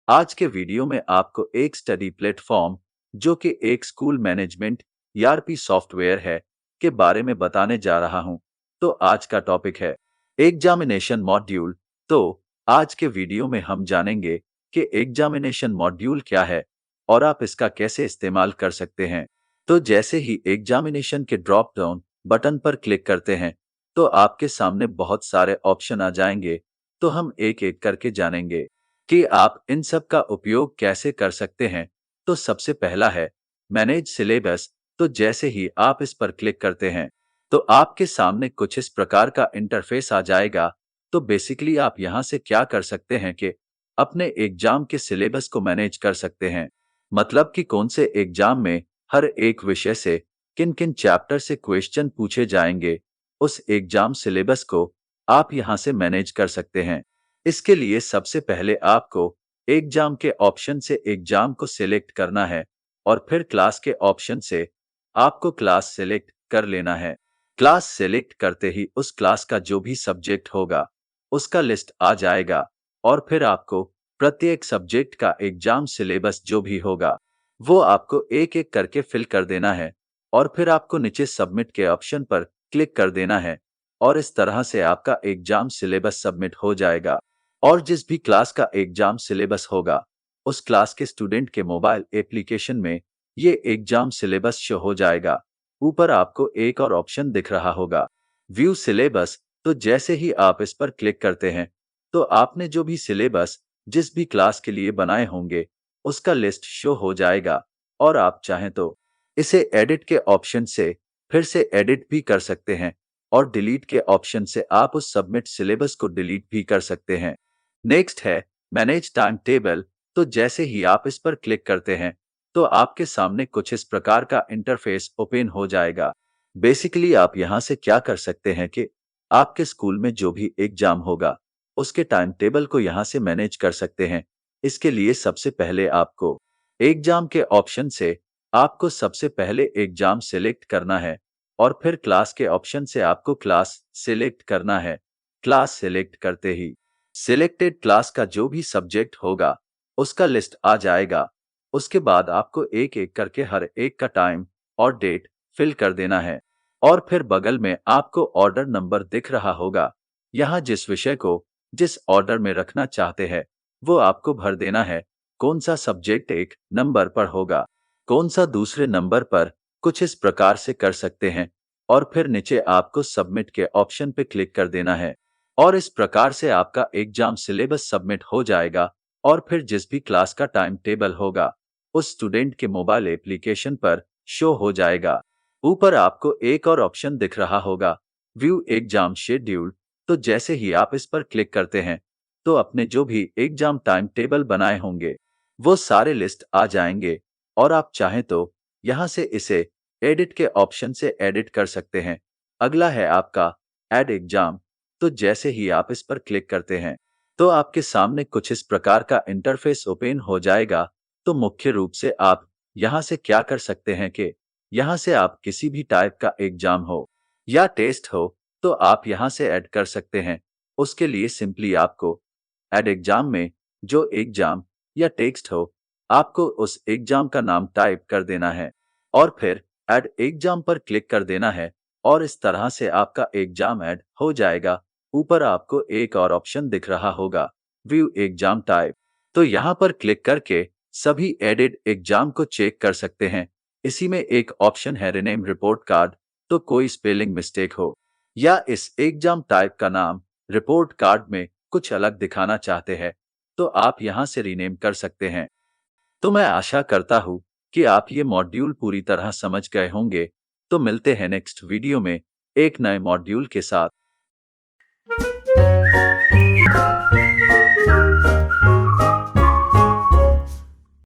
आज के वीडियो में आपको एक स्टडी प्लेटफॉर्म जो कि एक स्कूल मैनेजमेंट ईआरपी सॉफ्टवेयर है के बारे में बताने जा रहा हूं। तो आज का टॉपिक है एग्जामिनेशन मॉड्यूल। तो आज के वीडियो में हम जानेंगे कि एग्जामिनेशन मॉड्यूल क्या है और आप इसका कैसे इस्तेमाल कर सकते हैं। तो जैसे ही एग्जामिनेशन के ड्रॉप डाउन बटन पर क्लिक करते हैं तो आपके सामने बहुत सारे ऑप्शन आ जाएंगे। तो हम एक एक करके जानेंगे कि आप इन सब का उपयोग कैसे कर सकते हैं। तो सबसे पहला है मैनेज सिलेबस। तो जैसे ही आप इस पर क्लिक करते हैं तो आपके सामने कुछ इस प्रकार का इंटरफेस आ जाएगा। तो बेसिकली आप यहां से क्या कर सकते हैं कि अपने एग्जाम के सिलेबस को मैनेज कर सकते हैं। मतलब कि कौन से एग्जाम में हर एक विषय से किन किन चैप्टर से क्वेश्चन पूछे जाएंगे, उस एग्जाम सिलेबस को आप यहां से मैनेज कर सकते हैं। इसके लिए सबसे पहले आपको एग्जाम के ऑप्शन से एग्जाम को सिलेक्ट करना है और फिर क्लास के ऑप्शन से आपको क्लास सिलेक्ट कर लेना है। क्लास सिलेक्ट करते ही उस क्लास का जो भी सब्जेक्ट होगा उसका लिस्ट आ जाएगा और फिर आपको प्रत्येक सब्जेक्ट का एग्जाम सिलेबस जो भी होगा वो आपको एक एक करके फिल कर देना है और फिर आपको नीचे सबमिट के ऑप्शन पर क्लिक कर देना है और इस तरह से आपका एग्जाम सिलेबस सबमिट हो जाएगा। और जिस भी क्लास का एग्जाम सिलेबस होगा उस क्लास के स्टूडेंट के मोबाइल एप्लीकेशन में ये एग्जाम सिलेबस शो हो जाएगा। ऊपर आपको एक और ऑप्शन दिख रहा होगा व्यू सिलेबस। तो जैसे ही आप इस पर क्लिक करते हैं तो आपने जो भी सिलेबस जिस भी क्लास के लिए बनाए होंगे उसका लिस्ट शो हो जाएगा और आप चाहें तो इसे एडिट के ऑप्शन से फिर से एडिट भी कर सकते हैं और डिलीट के ऑप्शन से आप उस सबमिट सिलेबस को डिलीट भी कर सकते हैं। नेक्स्ट है मैनेज टाइम टेबल। तो जैसे ही आप इस पर क्लिक करते हैं तो आपके सामने कुछ इस प्रकार का इंटरफेस ओपन हो जाएगा। बेसिकली आप यहां से क्या कर सकते हैं कि आपके स्कूल में जो भी एग्जाम होगा उसके टाइम टेबल को यहां से मैनेज कर सकते हैं। इसके लिए सबसे पहले आपको एग्जाम के ऑप्शन से आपको सबसे पहले एग्जाम सिलेक्ट करना है और फिर क्लास के ऑप्शन से आपको क्लास सिलेक्ट करना है। क्लास सिलेक्ट करते ही सिलेक्टेड क्लास का जो भी सब्जेक्ट होगा उसका लिस्ट आ जाएगा। उसके बाद आपको एक एक करके हर एक का टाइम और डेट फिल कर देना है और फिर बगल में आपको ऑर्डर नंबर दिख रहा होगा। यहाँ जिस विषय को जिस ऑर्डर में रखना चाहते हैं वो आपको भर देना है। कौन सा सब्जेक्ट एक नंबर पर होगा, कौन सा दूसरे नंबर पर, कुछ इस प्रकार से कर सकते हैं और फिर नीचे आपको सबमिट के ऑप्शन पे क्लिक कर देना है और इस प्रकार से आपका एग्जाम सिलेबस सबमिट हो जाएगा और फिर जिस भी क्लास का टाइम टेबल होगा उस स्टूडेंट के मोबाइल एप्लीकेशन पर शो हो जाएगा। ऊपर आपको एक और ऑप्शन दिख रहा होगा व्यू एग्जाम शेड्यूल। तो जैसे ही आप इस पर क्लिक करते हैं तो अपने जो भी एग्जाम टाइम टेबल बनाए होंगे वो सारे लिस्ट आ जाएंगे और आप चाहें तो यहां से इसे एडिट के ऑप्शन से एडिट कर सकते हैं। अगला है आपका ऐड एग्जाम। तो जैसे ही आप इस पर क्लिक करते हैं तो आपके सामने कुछ इस प्रकार का इंटरफेस ओपन हो जाएगा। तो मुख्य रूप से आप यहां से क्या कर सकते हैं कि यहां से आप किसी भी टाइप का एग्जाम हो या टेस्ट हो तो आप यहां से ऐड कर सकते हैं। उसके लिए सिंपली आपको ऐड एग्जाम में जो एग्जाम या टेक्स्ट हो आपको उस एग्जाम का नाम टाइप कर देना है और फिर ऐड एग्जाम पर क्लिक कर देना है और इस तरह से आपका एग्जाम ऐड हो जाएगा। ऊपर आपको एक और ऑप्शन दिख रहा होगा व्यू एग्जाम टाइप। तो यहाँ पर क्लिक करके सभी एडेड एग्जाम को चेक कर सकते हैं। इसी में एक ऑप्शन है रिनेम रिपोर्ट कार्ड। तो कोई स्पेलिंग मिस्टेक हो या इस एग्जाम टाइप का नाम रिपोर्ट कार्ड में कुछ अलग दिखाना चाहते हैं तो आप यहां से रीनेम कर सकते हैं। तो मैं आशा करता हूं कि आप ये मॉड्यूल पूरी तरह समझ गए होंगे। तो मिलते हैं नेक्स्ट वीडियो में एक नए मॉड्यूल के साथ।